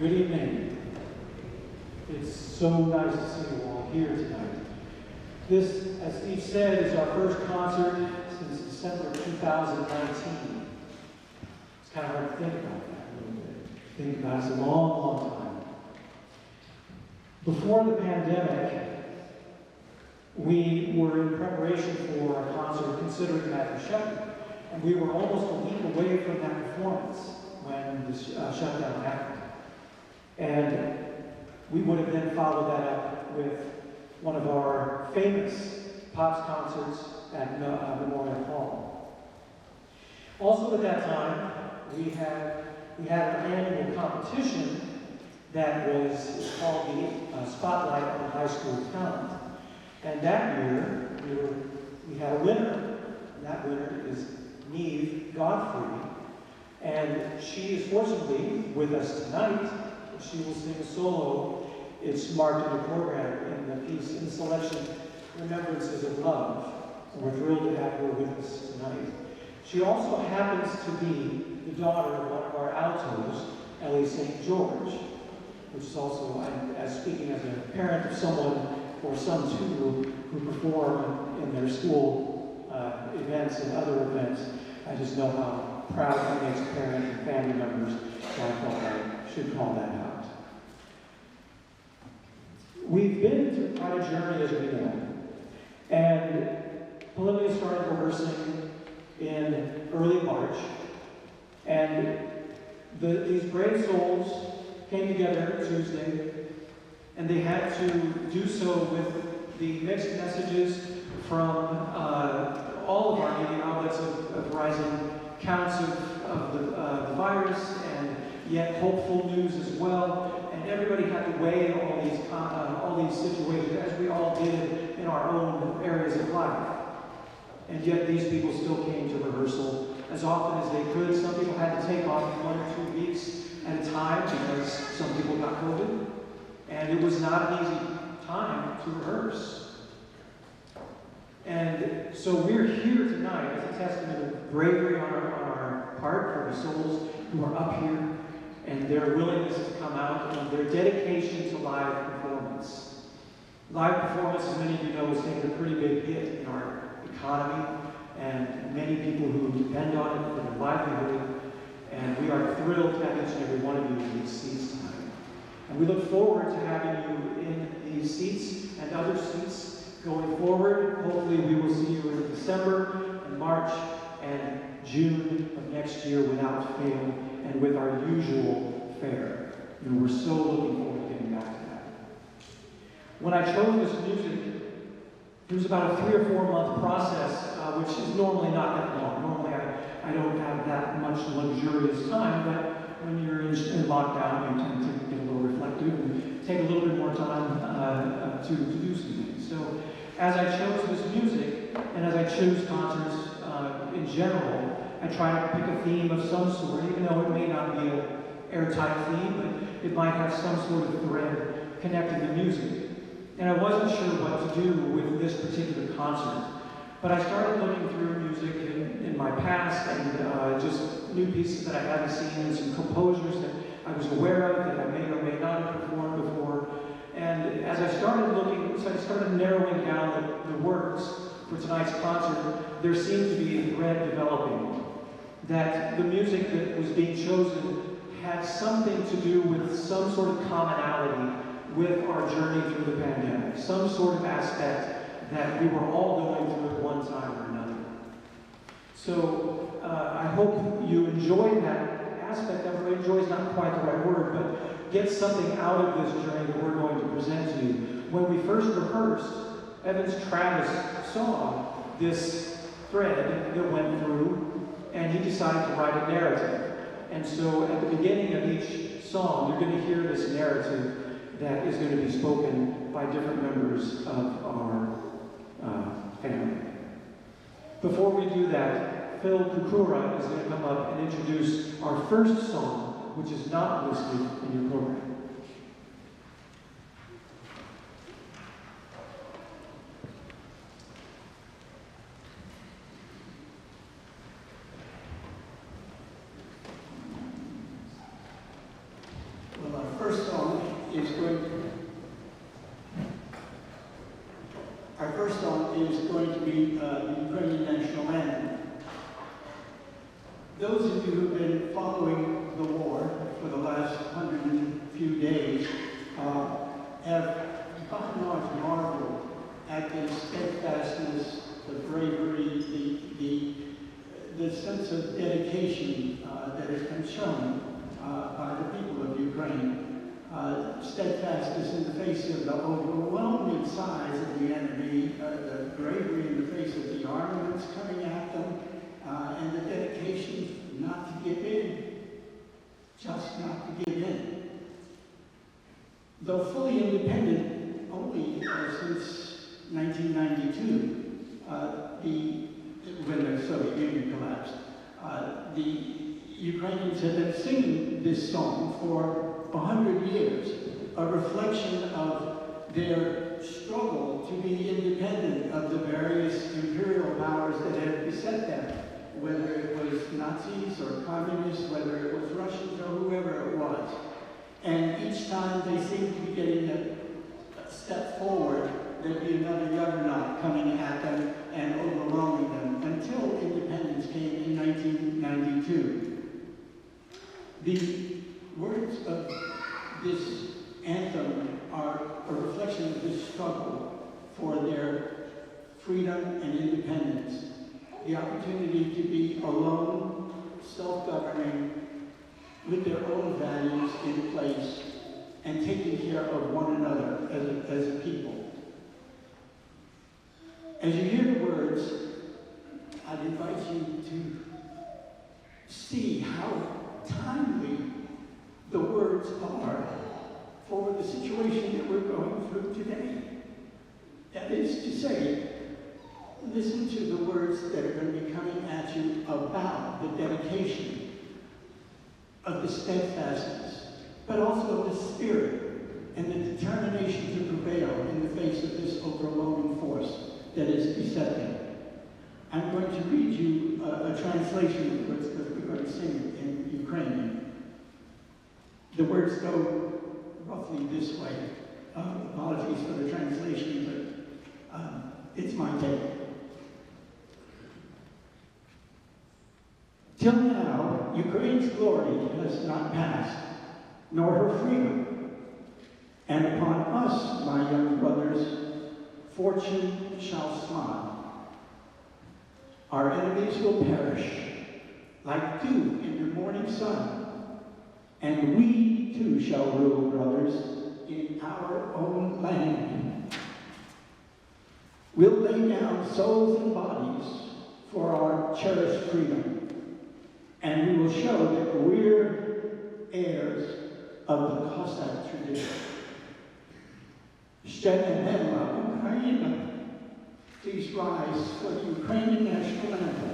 Good evening. It's so nice to see you all here tonight. This, as Steve said, is our first concert since December 2019. It's kind of hard to think about that a little bit. Think about it, it's a long, long time. Before the pandemic, we were in preparation for a concert considering that the shutdown, and we were almost a week away from that performance when the shutdown happened. And we would have then followed that up with one of our famous Pops concerts at Memorial Hall. Also at that time, we had an annual competition that was called the Spotlight on High School Talent. And that year, we had a winner. And that winner is Neve Godfrey. And she is fortunately with us tonight. She will sing a solo. It's marked in the program in the piece, in the selection, Remembrances of Love. And we're thrilled to have her with us tonight. She also happens to be the daughter of one of our altos, Ellie St. George, which is also, as speaking as a parent of someone, or some too, who perform in their school events and other events, I just know how proud that makes parents and family members, so I thought I should call that out. We've been through quite a journey, as we know, and Polymnia started rehearsing in early March, and these brave souls came together Tuesday, and they had to do so with the mixed messages from all of our media outlets of rising counts of the virus, and yet hopeful news as well. And everybody had to weigh all these situations, as we all did in our own areas of life. And yet these people still came to rehearsal as often as they could. Some people had to take off 1 or 2 weeks at a time because some people got COVID. And it was not an easy time to rehearse. And so we're here tonight as a testament of bravery on our part for the souls who are up here and their willingness to come out and their dedication to live performance. Live performance, as many of you know, has taken a pretty big hit in our economy, and many people who depend on it for their livelihood. And we are thrilled to have each and every one of you in these seats tonight. And we look forward to having you in these seats and other seats going forward. Hopefully we will see you in December and March and June of next year without fail and with our usual fare. And we're so looking forward to getting back to that. When I chose this music, it was about a 3 or 4 month process, which is normally not that long. Normally I don't have that much luxurious time, but when you're in lockdown, you tend to get a little reflective and take a little bit more time to do some things. So as I chose this music, and as I choose concerts in general, I try to pick a theme of some sort, even though it may not be an airtight theme, but it might have some sort of thread connecting the music. And I wasn't sure what to do with this particular concert, but I started looking through music in my past and just new pieces that I hadn't seen and some composers that I was aware of that I may or may not have performed before. And as I started looking, so I started narrowing down the words for tonight's concert, there seemed to be a thread developing that the music that was being chosen had something to do with some sort of commonality with our journey through the pandemic, some sort of aspect that we were all going through at one time or another. So I hope you enjoy that aspect of it. Enjoy is not quite the right word, but get something out of this journey that we're going to present to you. When we first rehearsed, Evans Travis saw this thread that went through, and he decided to write a narrative. And so at the beginning of each song, you're going to hear this narrative that is going to be spoken by different members of our family. Before we do that, Phil Kukura is going to come up and introduce our first song, which is not listed in your program. Well, our going to be the Ukrainian national anthem. Those of you who've been following the war for the last 100 and few days have by and large marveled at the steadfastness, the bravery, the sense of dedication that has been shown by the people of Ukraine. Steadfastness in the face of the overwhelming size of the enemy, the bravery in the face of the armaments coming at them, and the dedication not to give in, just not to give in. Though fully independent only since 1992, when the Soviet Union collapsed, the Ukrainians have been singing this song for 100 years, a reflection of their struggle to be independent of the various imperial powers that have beset them, whether it was Nazis or communists, whether it was Russians or whoever it was. And each time they seem to be getting a step forward, there'd be another juggernaut coming at them and overwhelming them until independence came in 1992. The words of this anthem are a reflection of this struggle for their freedom and independence. The opportunity to be alone, self-governing, with their own values in place, and taking care of one another as a people. As you hear the words, I'd invite you to see how timely the words are for the situation that we're going through today. That is to say, listen to the words that are going to be coming at you about the dedication of the steadfastness, but also of the spirit and the determination to prevail in the face of this overwhelming force that is beset them. I'm going to read you a translation of the words because we're going to sing it in Ukrainian. The words go roughly this way. Apologies for the translation, but it's my take. Till now, Ukraine's glory has not passed, nor her freedom. And upon us, my young brothers, fortune shall smile. Our enemies will perish like dew in the morning sun, and we too shall rule, brothers, in our own land. We'll lay down souls and bodies for our cherished freedom, and we will show that we're heirs of the Cossack tradition. Shtenevela, Ukraina. Please rise for the Ukrainian national anthem.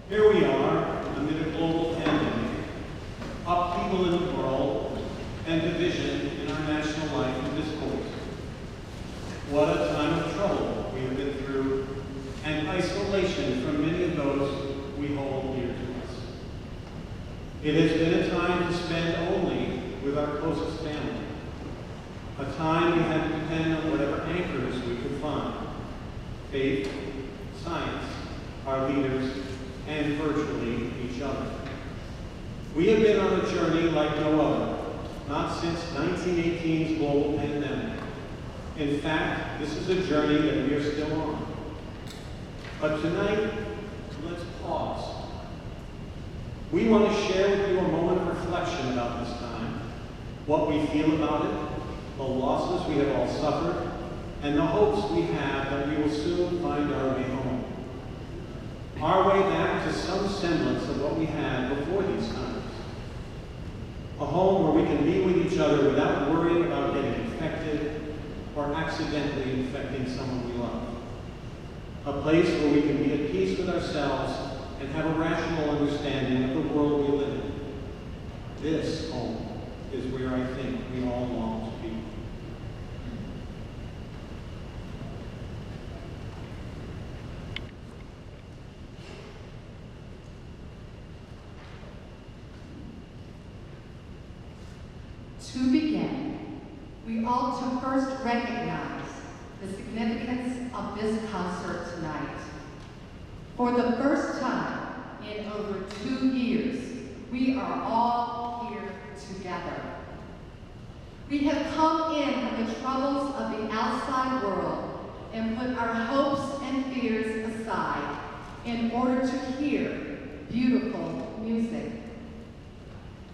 Here we are amid a global pandemic, upheaval in the world, and division in our national life and discourse. What a time of trouble we have been through, and isolation from many of those we hold dear to us. It has been a time to spend only with our closest family, a time we had to depend on whatever anchors we could find: faith, science, our leaders, and virtually each other. We have been on a journey like no other, not since 1918's global pandemic. In fact, this is a journey that we are still on. But tonight, let's pause. We want to share with you a moment of reflection about this time, what we feel about it, the losses we have all suffered, and the hopes we have that we will soon find our way home. Our way back to some semblance of what we had before these times. A home where we can be with each other without worrying about getting infected or accidentally infecting someone we love. A place where we can be at peace with ourselves and have a rational understanding of the world we live in. This home is where I think we all long to be. To begin, we ought to first recognize the significance of this concert tonight. For the first time in over 2 years, we are all here together. We have come in from the troubles of the outside world and put our hopes and fears aside in order to hear beautiful music.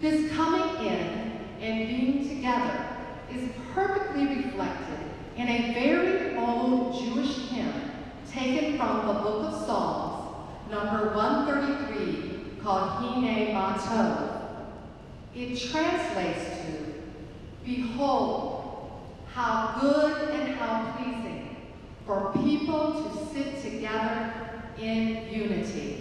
This coming in and being together is perfectly reflected in a very old Jewish hymn taken from the Book of Psalms, number 133, called Hine Ma Tov. It translates to, "Behold, how good and how pleasing for people to sit together in unity."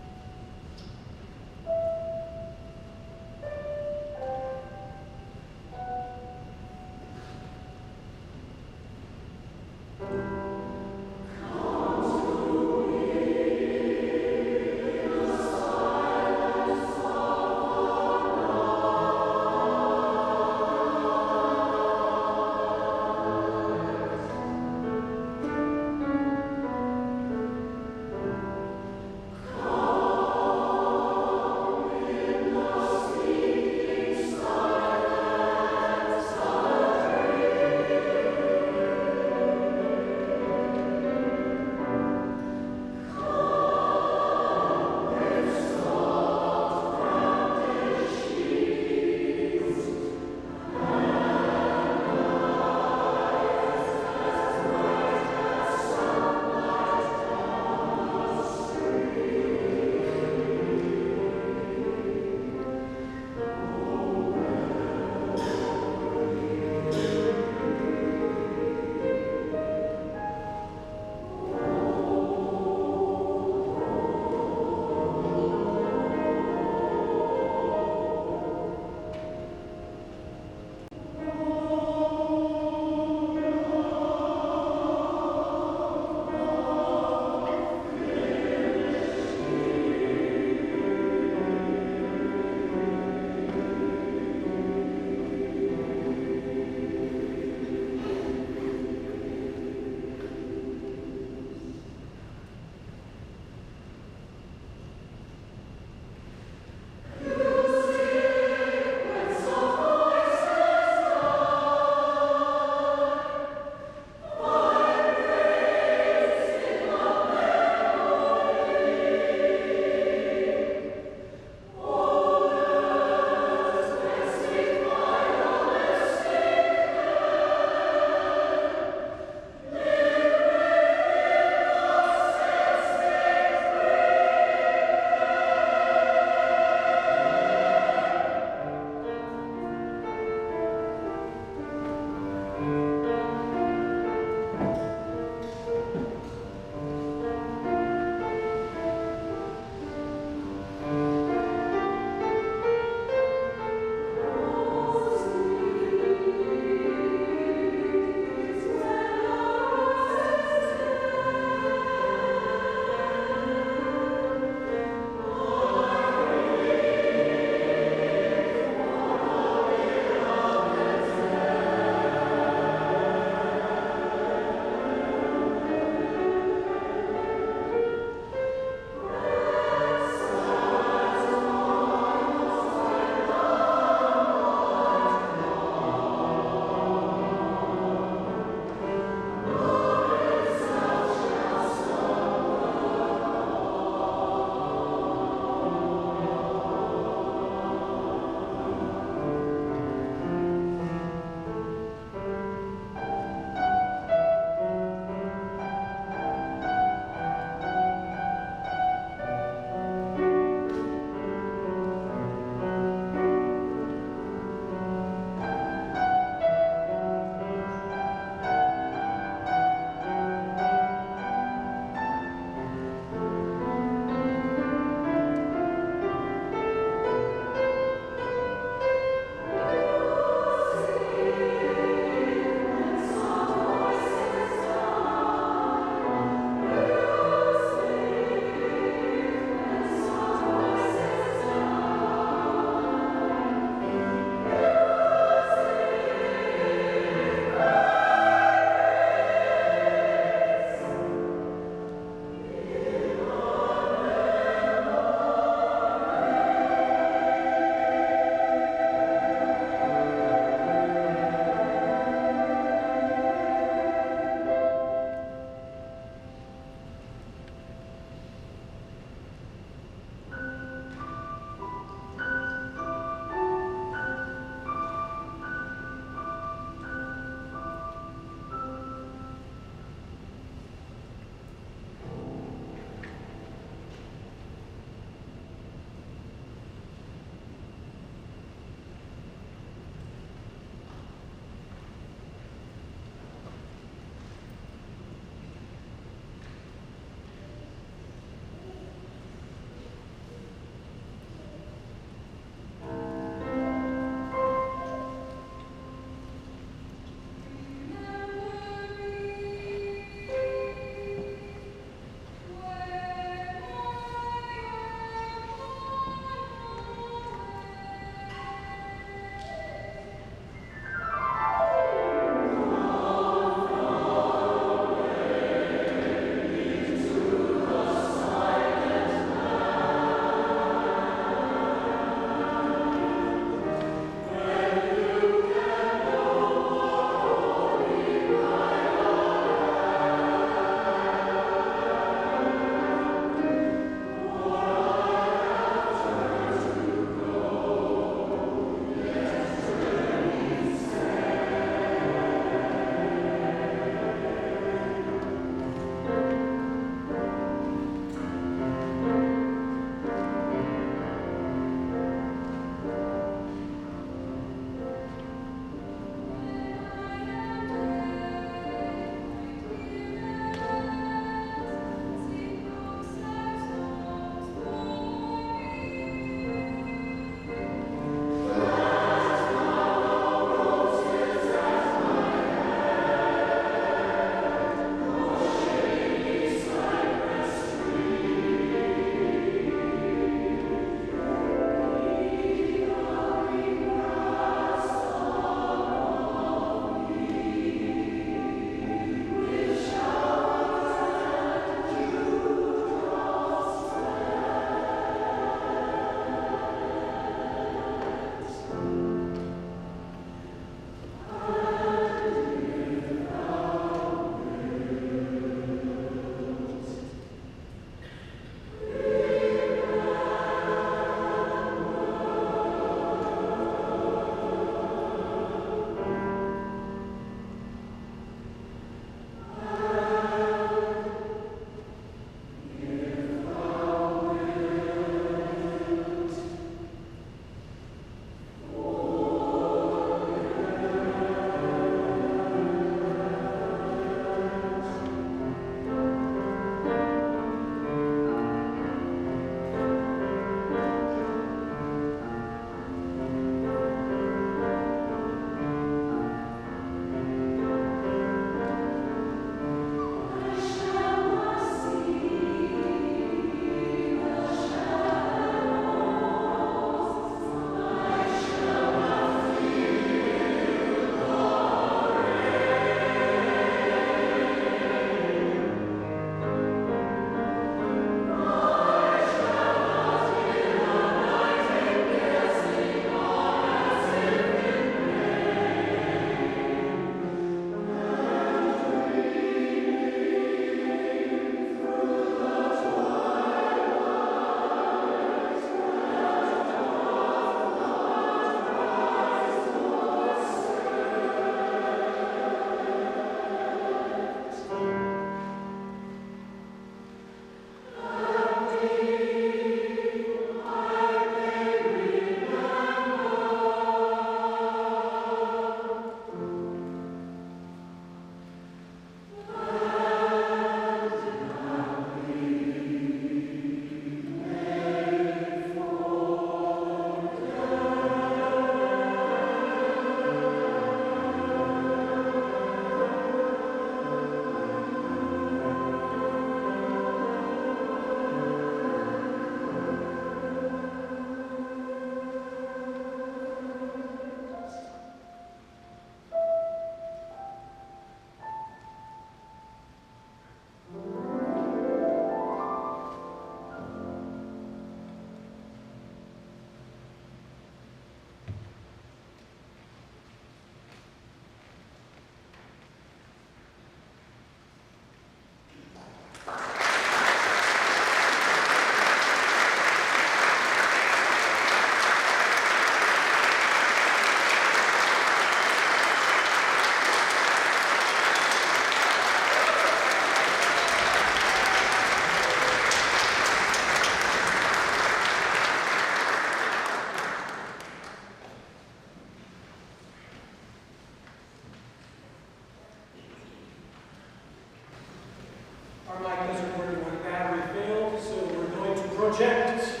Our mic doesn't work when the battery failed, so we're going to project.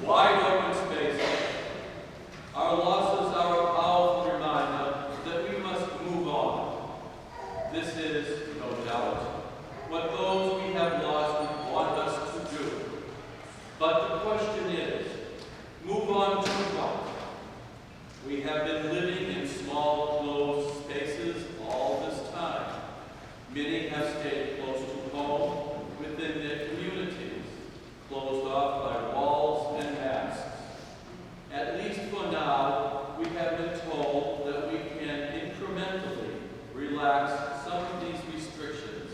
Wide open spaces. Our losses are a powerful reminder that we must move on. This is, no doubt, what those we have lost want us to do. But the question is, move on to what? We have been living in small, closed spaces all this time. Many have stayed close to home within their communities, closed off by walls and masks. At least for now, we have been told that we can incrementally relax some of these restrictions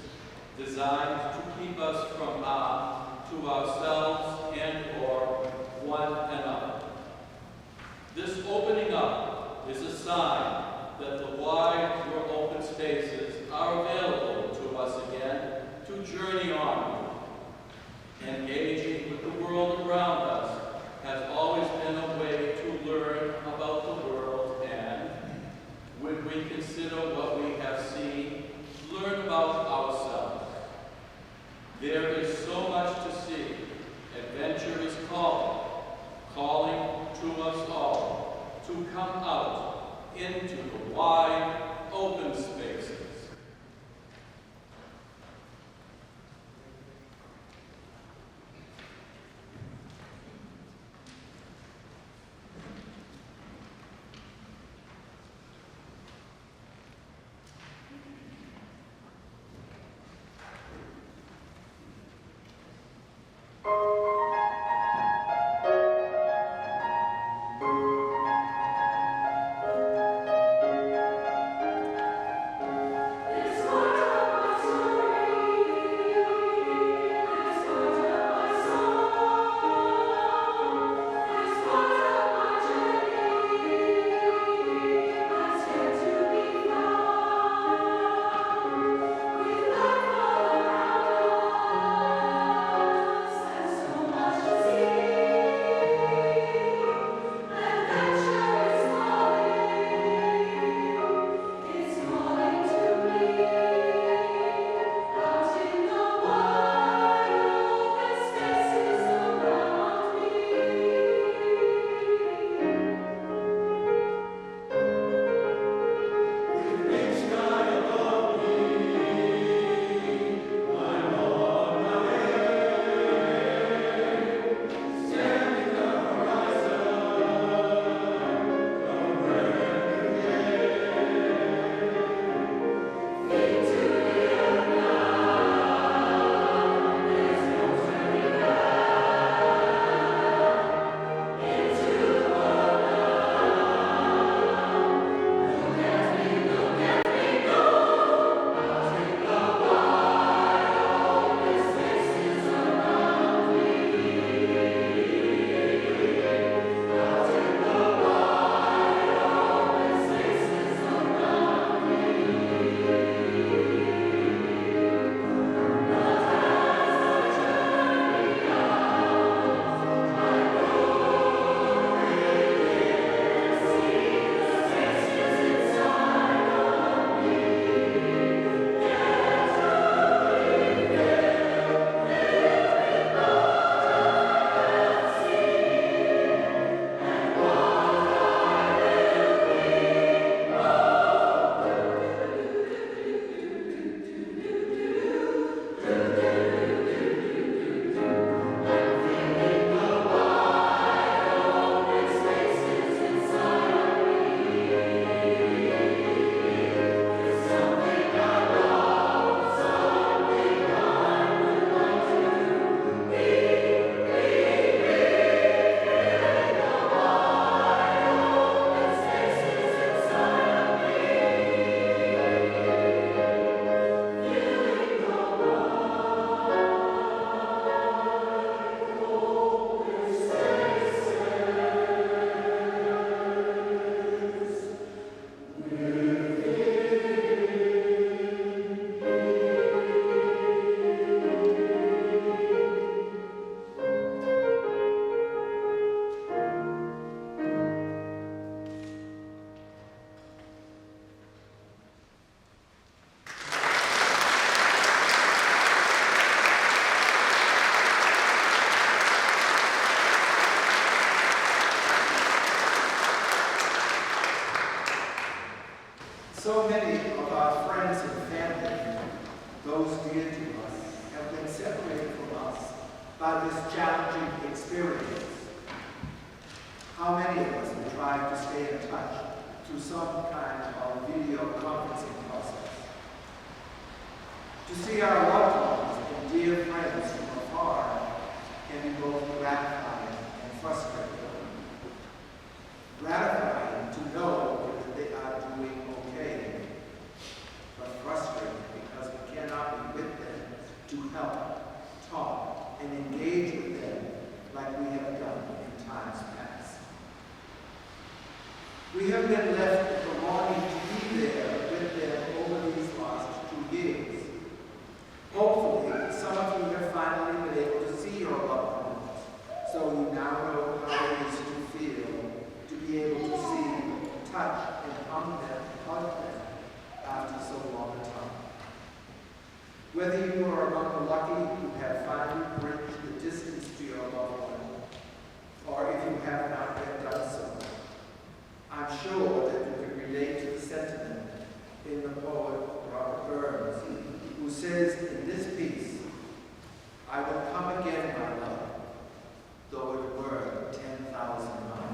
designed to keep us from harm to ourselves and or one another. This opening up is a sign that the wide, more open spaces are available to us again to journey on. Engaging with the world around us has always been a way to learn about the world and, when we consider what we have seen, learn about ourselves. There is so much to see. Adventure is calling to us all to come out into the wide, open spaces. through some kind of video conferencing process. To see our loved ones and dear friends from afar can be both gratifying and frustrating. Gratifying to know that they are doing okay, but frustrating because we cannot be with them to help, talk, and engage with them like we have done in times past. We have been left with the longing to be there with them over these last 2 years. Hopefully, some of you have finally been able to see your loved ones, so you now know how it is to feel to be able to see, touch, and hug them after so long a time. Whether you are among the lucky who have finally bridged the distance to your loved one, or if you have not yet done so, I'm sure that you can relate to the sentiment in the poet Robert Burns, who says in this piece, "I will come again, my love, though it were 10,000 miles."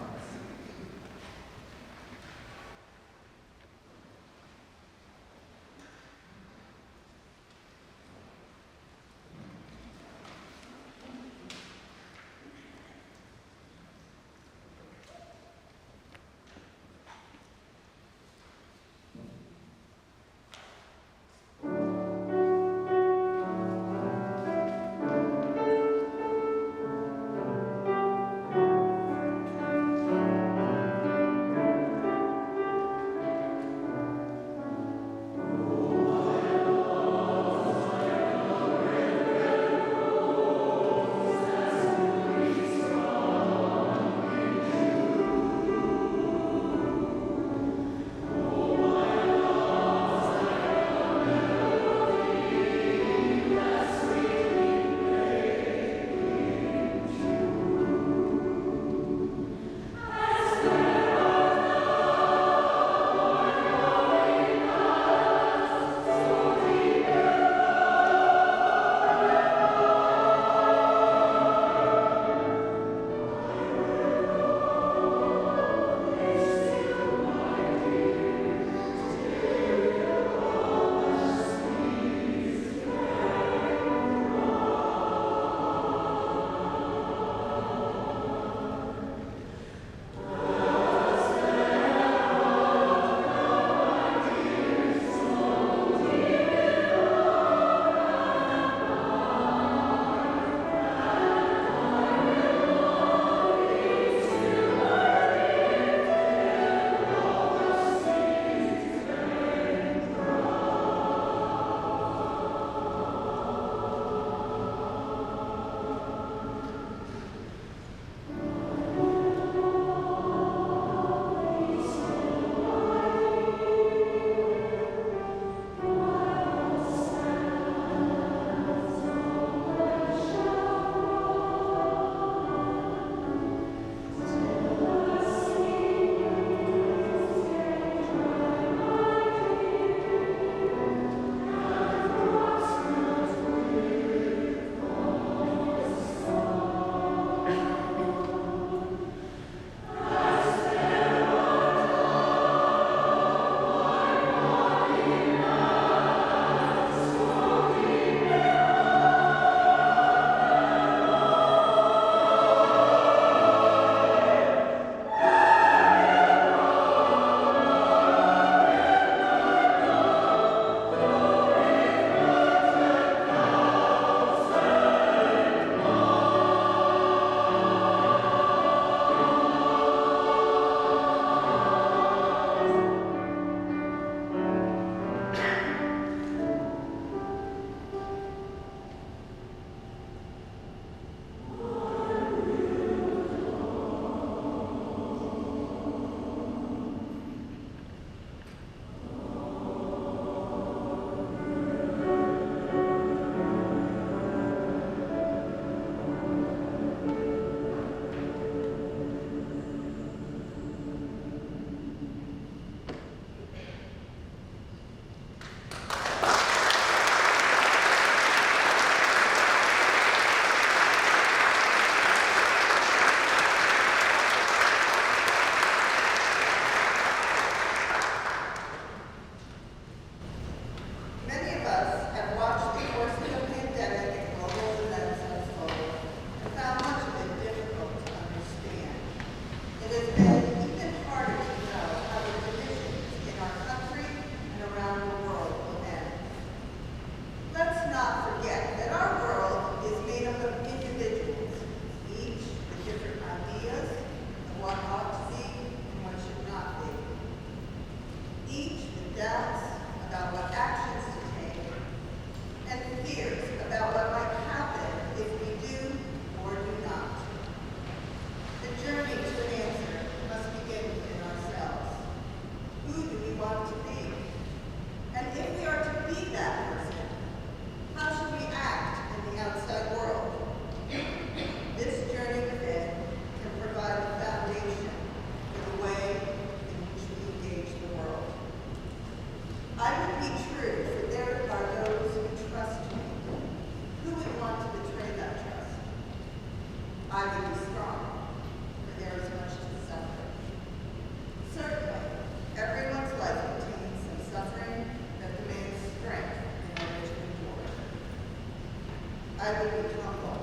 I will be humble,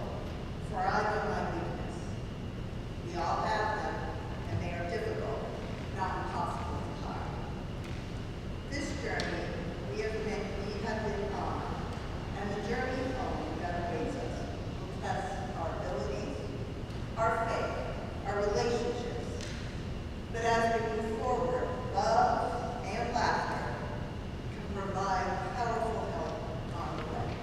for I know my weakness. We all have them, and they are difficult, not impossible to hide. This journey we have been on, and the journey home that awaits us will test our abilities, our faith, our relationships. But as we move forward, love and laughter can provide powerful help on the way.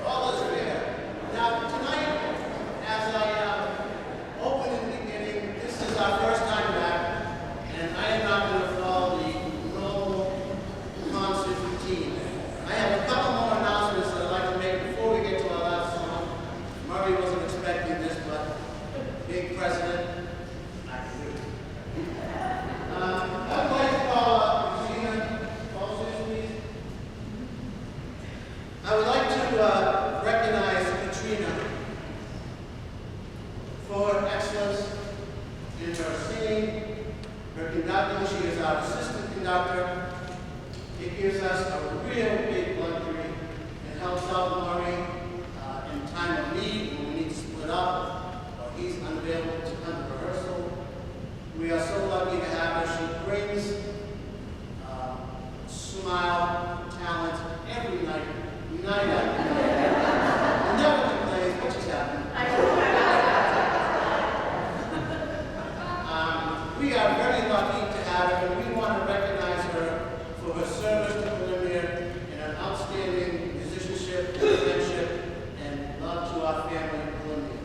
All is fair. Now, tonight, as I open in the beginning, this is our first time back, and I am not going to follow the normal concert routine. I have a couple more announcements that I'd like to make before we get to our last song. Murray wasn't expecting this, but being president, I can do it. I'd like to call Regina Paulson, please. I would like to recognize Katrina for excellence in her singing, her conducting. She is our assistant conductor. It gives us a real big luxury. It helps out Murray in time of need when we need to split up or he's unavailable to come to rehearsal. We are so lucky to have her. She brings smile, talent every night, night after night. Never complains, what just happened. We are very lucky to have her, and we want to recognize her for her service to Polymnia and an outstanding musicianship, friendship, and love to our family in Polymnia.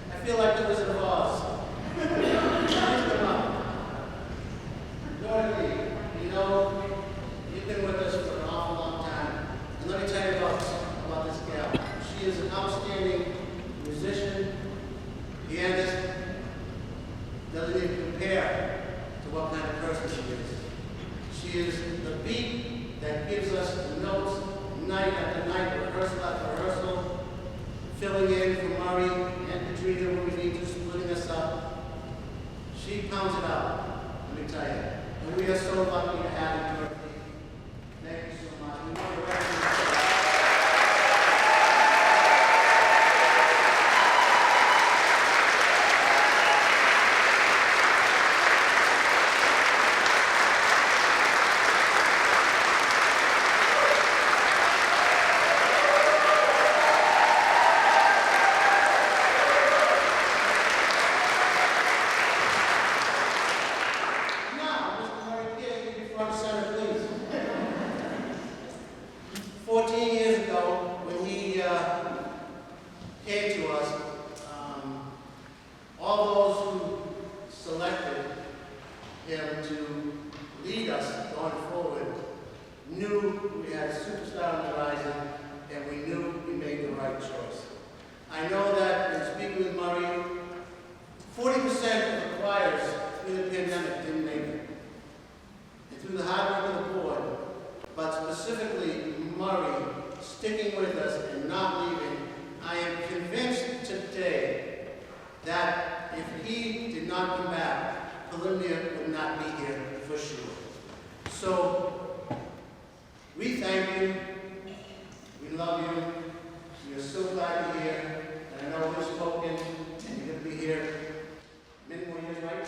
I feel like the Wizard of Oz. Dorothy, you know, you've been with us for an awful long time. And let me tell you about this gal. She is an outstanding musician, pianist, doesn't even compare to what kind of person she is. She is the beat that gives us the notes night after night, rehearsal after rehearsal, filling in for Murray and Katrina when we need to, splitting us up. She pounds it out, let me tell you. And we are so lucky to have her, Dorothy. Thank you so much. We want to recognize her. Now, Mr. Murray Pierce, will you front and center, please? 14 years ago, when he came to us, all those who selected him to lead us going forward knew we had a superstar on the horizon, and we knew we made the right choice. I know that in speaking with Murray, 40% of the choirs through the pandemic didn't make it. And through the hard work of the board, but specifically Murray sticking with us and not leaving, I am convinced today that if he did not come back, Polymnia would not be here for sure. So, we thank you, we love you, we are so glad you're here, and I know we've spoken, and you're going to be here many more years, right?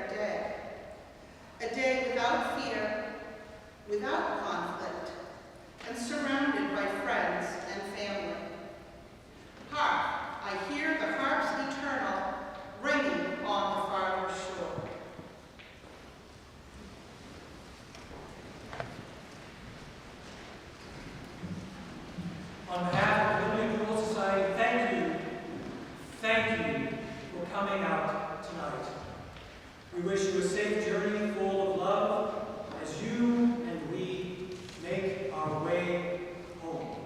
their day. A day without fear, without conflict, and surrounded by friends and family. Hark, I hear the harps eternal ringing on the farther shore. On behalf of the Polymnia Choral Society, thank you for coming out tonight. We wish you a safe journey full of love as you and we make our way home.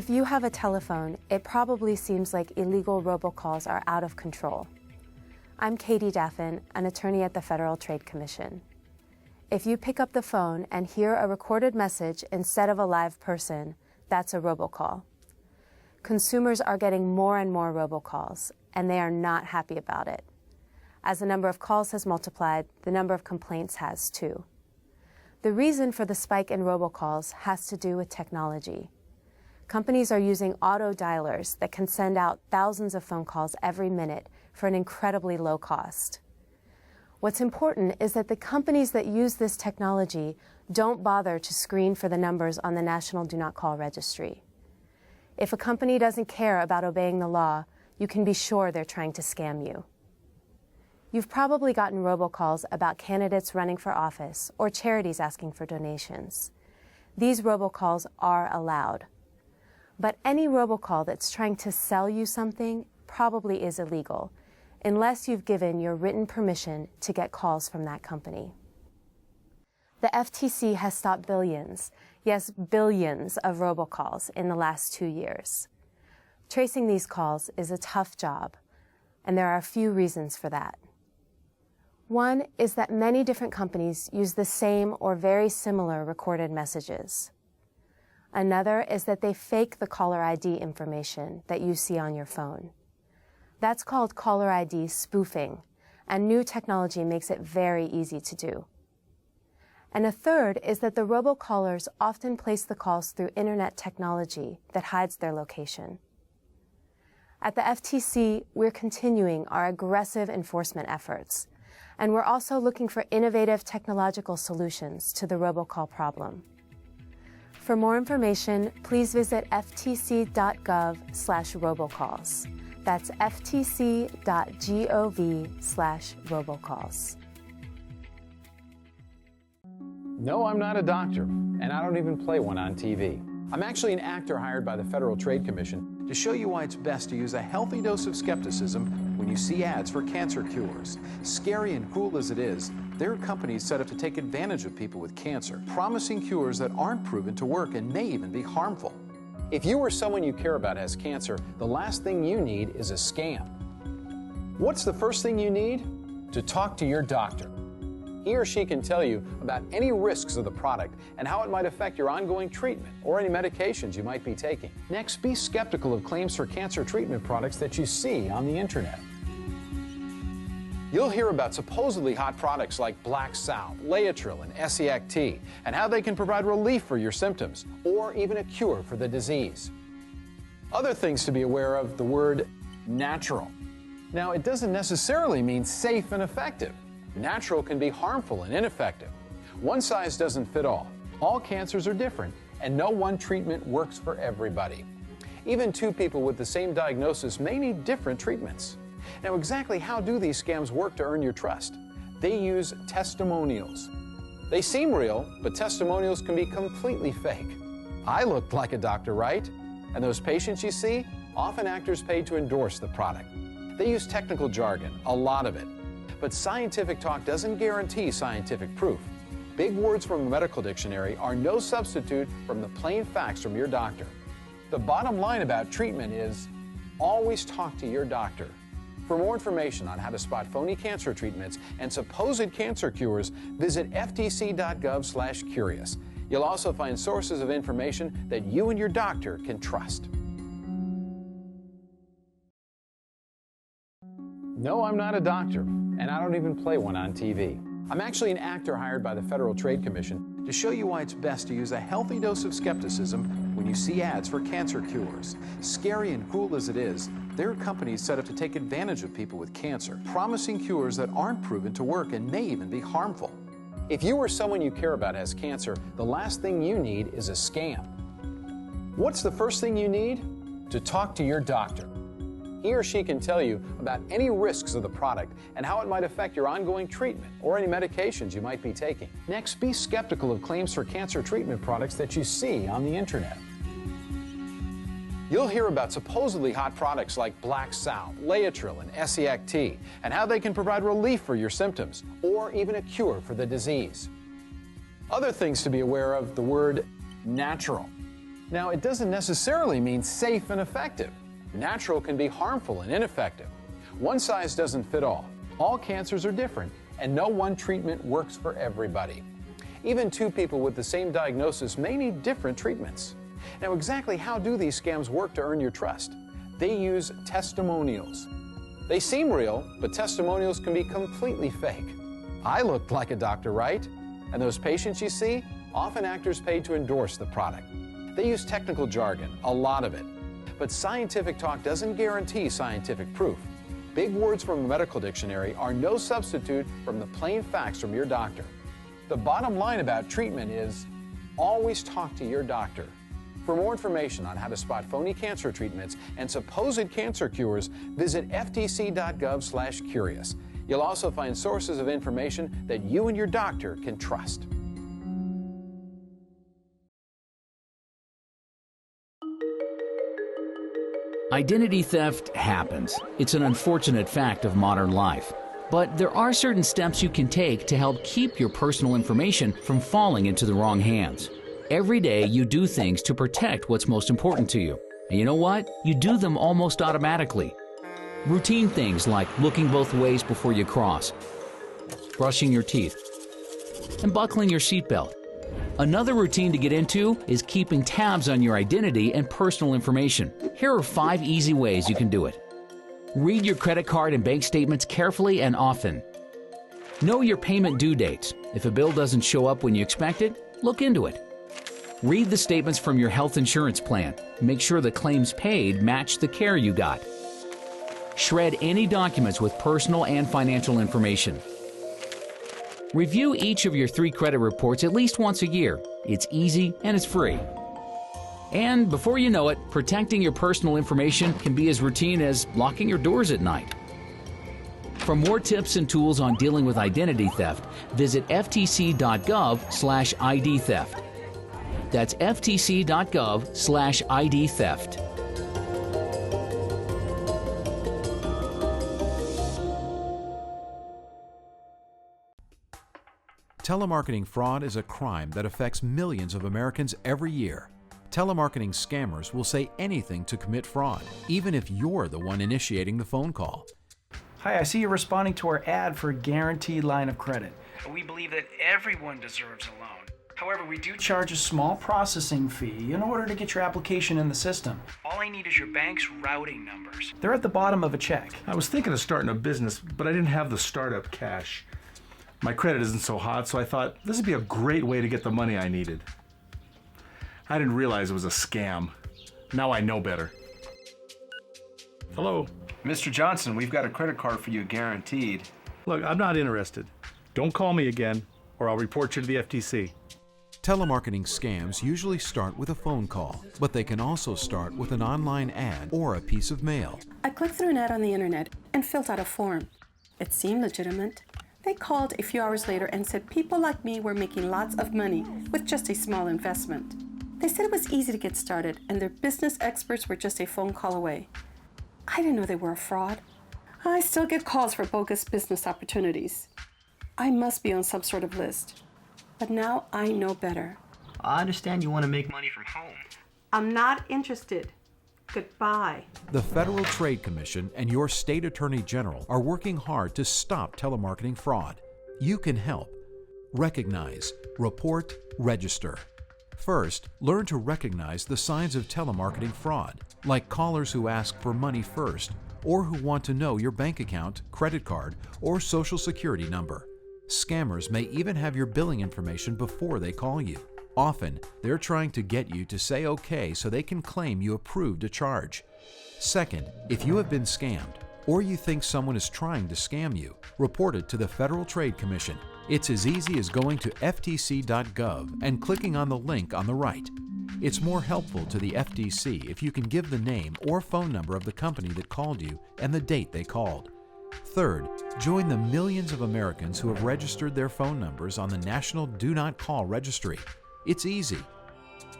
If you have a telephone, it probably seems like illegal robocalls are out of control. I'm Katie Daffin, an attorney at the Federal Trade Commission. If you pick up the phone and hear a recorded message instead of a live person, that's a robocall. Consumers are getting more and more robocalls, and they are not happy about it. As the number of calls has multiplied, the number of complaints has too. The reason for the spike in robocalls has to do with technology. Companies are using auto dialers that can send out thousands of phone calls every minute for an incredibly low cost. What's important is that the companies that use this technology don't bother to screen for the numbers on the National Do Not Call Registry. If a company doesn't care about obeying the law, you can be sure they're trying to scam you. You've probably gotten robocalls about candidates running for office or charities asking for donations. These robocalls are allowed. But any robocall that's trying to sell you something probably is illegal, unless you've given your written permission to get calls from that company. The FTC has stopped billions, yes, billions of robocalls in the last 2 years. Tracing these calls is a tough job, and there are a few reasons for that. One is that many different companies use the same or very similar recorded messages. Another is that they fake the caller ID information that you see on your phone. That's called caller ID spoofing, and new technology makes it very easy to do. And a third is that the robocallers often place the calls through internet technology that hides their location. At the FTC, we're continuing our aggressive enforcement efforts, and we're also looking for innovative technological solutions to the robocall problem. For more information, please visit ftc.gov/robocalls. That's ftc.gov/robocalls. No, I'm not a doctor, and I don't even play one on TV. I'm actually an actor hired by the Federal Trade Commission to show you why it's best to use a healthy dose of skepticism when you see ads for cancer cures. Scary and cruel as it is, there are companies set up to take advantage of people with cancer, promising cures that aren't proven to work and may even be harmful. If you or someone you care about has cancer, the last thing you need is a scam. What's the first thing you need? To talk to your doctor. He or she can tell you about any risks of the product and how it might affect your ongoing treatment or any medications you might be taking. Next, be skeptical of claims for cancer treatment products that you see on the internet. You'll hear about supposedly hot products like Black Sal, Laetrile, and Esiac-T, and how they can provide relief for your symptoms or even a cure for the disease. Other things to be aware of: the word natural. Now, it doesn't necessarily mean safe and effective. Natural can be harmful and ineffective. One size doesn't fit all. All cancers are different, and no one treatment works for everybody. Even two people with the same diagnosis may need different treatments. Now, exactly how do these scams work to earn your trust? They use testimonials. They seem real, but testimonials can be completely fake. I looked like a doctor, right? And those patients you see, often actors paid to endorse the product. They use technical jargon, a lot of it. But scientific talk doesn't guarantee scientific proof. Big words from a medical dictionary are no substitute from the plain facts from your doctor. The bottom line about treatment is always talk to your doctor. For more information on how to spot phony cancer treatments and supposed cancer cures, visit ftc.gov/curious. You'll also find sources of information that you and your doctor can trust. No, I'm not a doctor, and I don't even play one on TV. I'm actually an actor hired by the Federal Trade Commission to show you why it's best to use a healthy dose of skepticism when you see ads for cancer cures. Scary and cruel as it is, there are companies set up to take advantage of people with cancer, promising cures that aren't proven to work and may even be harmful. If you or someone you care about has cancer, the last thing you need is a scam. What's the first thing you need? To talk to your doctor. He or she can tell you about any risks of the product and how it might affect your ongoing treatment or any medications you might be taking. Next, be skeptical of claims for cancer treatment products that you see on the internet. You'll hear about supposedly hot products like Black Sal, Laetrile, and Esiac-T, and how they can provide relief for your symptoms or even a cure for the disease. Other things to be aware of: the word natural. Now, it doesn't necessarily mean safe and effective. Natural can be harmful and ineffective. One size doesn't fit all. All cancers are different, and no one treatment works for everybody. Even two people with the same diagnosis may need different treatments. Now, exactly how do these scams work to earn your trust? They use testimonials. They seem real, but testimonials can be completely fake. I looked like a doctor, right? And those patients you see, often actors paid to endorse the product. They use technical jargon, a lot of it. But scientific talk doesn't guarantee scientific proof. Big words from a medical dictionary are no substitute from the plain facts from your doctor. The bottom line about treatment is always talk to your doctor. For more information on how to spot phony cancer treatments and supposed cancer cures, visit ftc.gov/curious. You'll also find sources of information that you and your doctor can trust. Identity theft happens. It's an unfortunate fact of modern life. But there are certain steps you can take to help keep your personal information from falling into the wrong hands. Every day you do things to protect what's most important to you. And you know what? You do them almost automatically. Routine things like looking both ways before you cross, brushing your teeth, and buckling your seatbelt. Another routine to get into is keeping tabs on your identity and personal information. Here are 5 easy ways you can do it. Read your credit card and bank statements carefully and often. Know your payment due dates. If a bill doesn't show up when you expect it, look into it. Read the statements from your health insurance plan. Make sure the claims paid match the care you got. Shred any documents with personal and financial information. Review each of your 3 credit reports at least once a year. It's easy and it's free. And before you know it, protecting your personal information can be as routine as locking your doors at night. For more tips and tools on dealing with identity theft, visit ftc.gov/ID theft. That's ftc.gov/ID theft. Telemarketing fraud is a crime that affects millions of Americans every year. Telemarketing scammers will say anything to commit fraud, even if you're the one initiating the phone call. Hi, I see you're responding to our ad for a guaranteed line of credit. We believe that everyone deserves a loan. However, we do charge a small processing fee in order to get your application in the system. All I need is your bank's routing numbers. They're at the bottom of a check. I was thinking of starting a business, but I didn't have the startup cash. My credit isn't so hot, so I thought this would be a great way to get the money I needed. I didn't realize it was a scam. Now I know better. Hello? Mr. Johnson, we've got a credit card for you guaranteed. Look, I'm not interested. Don't call me again, or I'll report you to the FTC. Telemarketing scams usually start with a phone call, but they can also start with an online ad or a piece of mail. I clicked through an ad on the internet and filled out a form. It seemed legitimate. They called a few hours later and said people like me were making lots of money with just a small investment. They said it was easy to get started and their business experts were just a phone call away. I didn't know they were a fraud. I still get calls for bogus business opportunities. I must be on some sort of list. But now I know better. I understand you want to make money from home. I'm not interested. Goodbye. The Federal Trade Commission and your state attorney general are working hard to stop telemarketing fraud. You can help. Recognize, report, register. First, learn to recognize the signs of telemarketing fraud, like callers who ask for money first, or who want to know your bank account, credit card, or social security number. Scammers may even have your billing information before they call you. Often, they're trying to get you to say okay so they can claim you approved a charge. Second, if you have been scammed, or you think someone is trying to scam you, report it to the Federal Trade Commission. It's as easy as going to ftc.gov and clicking on the link on the right. It's more helpful to the FTC if you can give the name or phone number of the company that called you and the date they called. Third, join the millions of Americans who have registered their phone numbers on the National Do Not Call Registry. It's easy.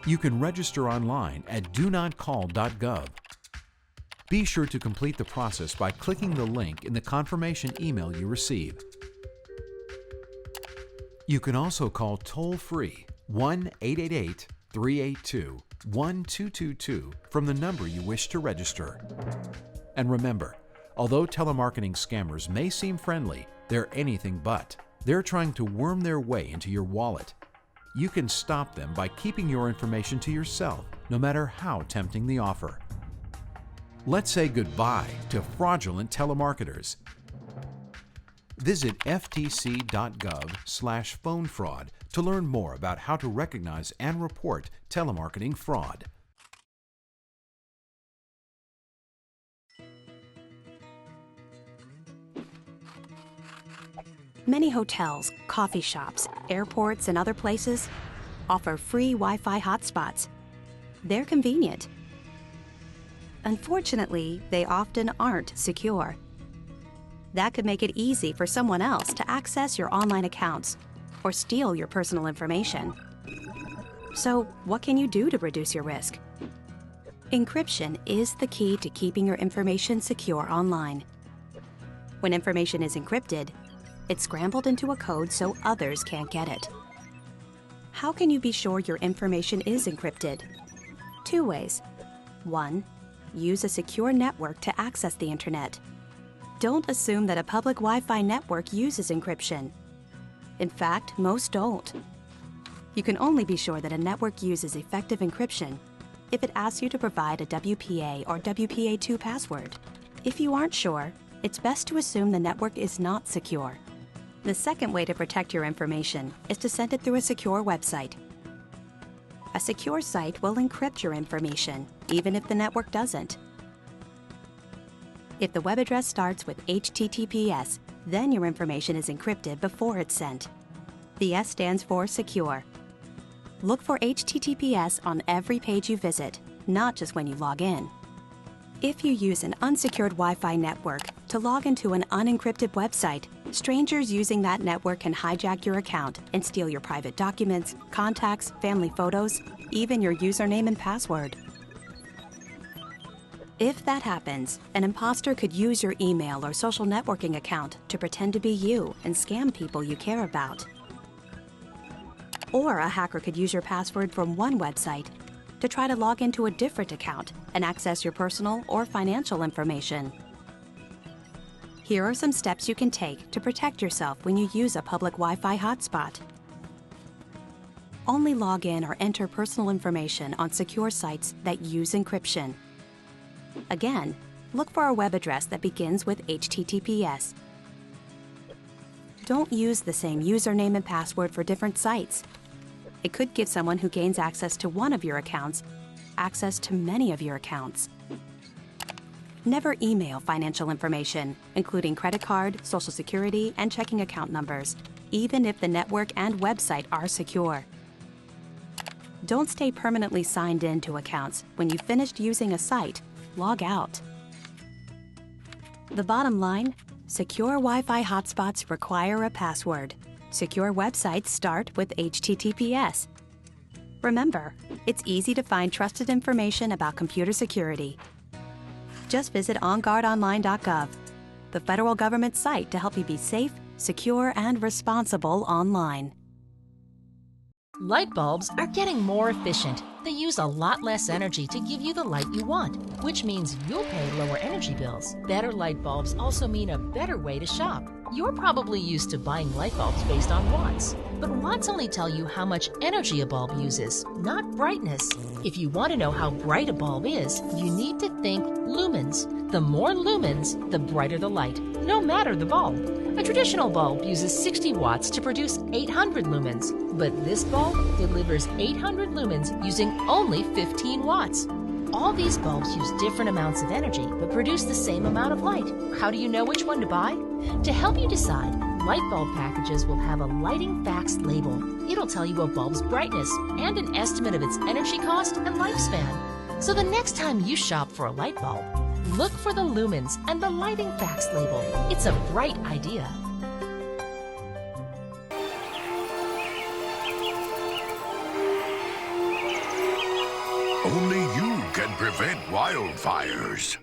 You can register online at donotcall.gov. Be sure to complete the process by clicking the link in the confirmation email you receive. You can also call toll-free 1-888-382 1222 from the number you wish to register. And remember, although telemarketing scammers may seem friendly, they're anything but. They're trying to worm their way into your wallet. You can stop them by keeping your information to yourself, no matter how tempting the offer. Let's say goodbye to fraudulent telemarketers. Visit ftc.gov/phone fraud to learn more about how to recognize and report telemarketing fraud. Many hotels, coffee shops, airports, and other places offer free Wi-Fi hotspots. They're convenient. Unfortunately, they often aren't secure. That could make it easy for someone else to access your online accounts or steal your personal information. So, what can you do to reduce your risk? Encryption is the key to keeping your information secure online. When information is encrypted, it's scrambled into a code so others can't get it. How can you be sure your information is encrypted? 2 ways. 1. Use a secure network to access the internet. Don't assume that a public Wi-Fi network uses encryption. In fact, most don't. You can only be sure that a network uses effective encryption if it asks you to provide a WPA or WPA2 password. If you aren't sure, it's best to assume the network is not secure. The second way to protect your information is to send it through a secure website. A secure site will encrypt your information, even if the network doesn't. If the web address starts with HTTPS, then your information is encrypted before it's sent. The S stands for secure. Look for HTTPS on every page you visit, not just when you log in. If you use an unsecured Wi-Fi network to log into an unencrypted website, strangers using that network can hijack your account and steal your private documents, contacts, family photos, even your username and password. If that happens, an imposter could use your email or social networking account to pretend to be you and scam people you care about. Or a hacker could use your password from one website to try to log into a different account and access your personal or financial information. Here are some steps you can take to protect yourself when you use a public Wi-Fi hotspot. Only log in or enter personal information on secure sites that use encryption. Again, look for a web address that begins with HTTPS. Don't use the same username and password for different sites. It could give someone who gains access to one of your accounts access to many of your accounts. Never email financial information, including credit card, social security, and checking account numbers, even if the network and website are secure. Don't stay permanently signed in to accounts. When you've finished using a site, log out. The bottom line, secure Wi-Fi hotspots require a password. Secure websites start with HTTPS. Remember, it's easy to find trusted information about computer security. Just visit onguardonline.gov, the federal government site to help you be safe, secure, and responsible online. Light bulbs are getting more efficient. They use a lot less energy to give you the light you want, which means you'll pay lower energy bills. Better light bulbs also mean a better way to shop. You're probably used to buying light bulbs based on watts, but watts only tell you how much energy a bulb uses, not brightness. If you want to know how bright a bulb is, you need to think lumens. The more lumens, the brighter the light, no matter the bulb. A traditional bulb uses 60 watts to produce 800 lumens, but this bulb delivers 800 lumens using only 15 watts. All these bulbs use different amounts of energy, but produce the same amount of light. How do you know which one to buy? To help you decide, light bulb packages will have a lighting facts label. It'll tell you a bulb's brightness and an estimate of its energy cost and lifespan. So the next time you shop for a light bulb, look for the lumens and the lighting facts label. It's a bright idea. Only you can prevent wildfires.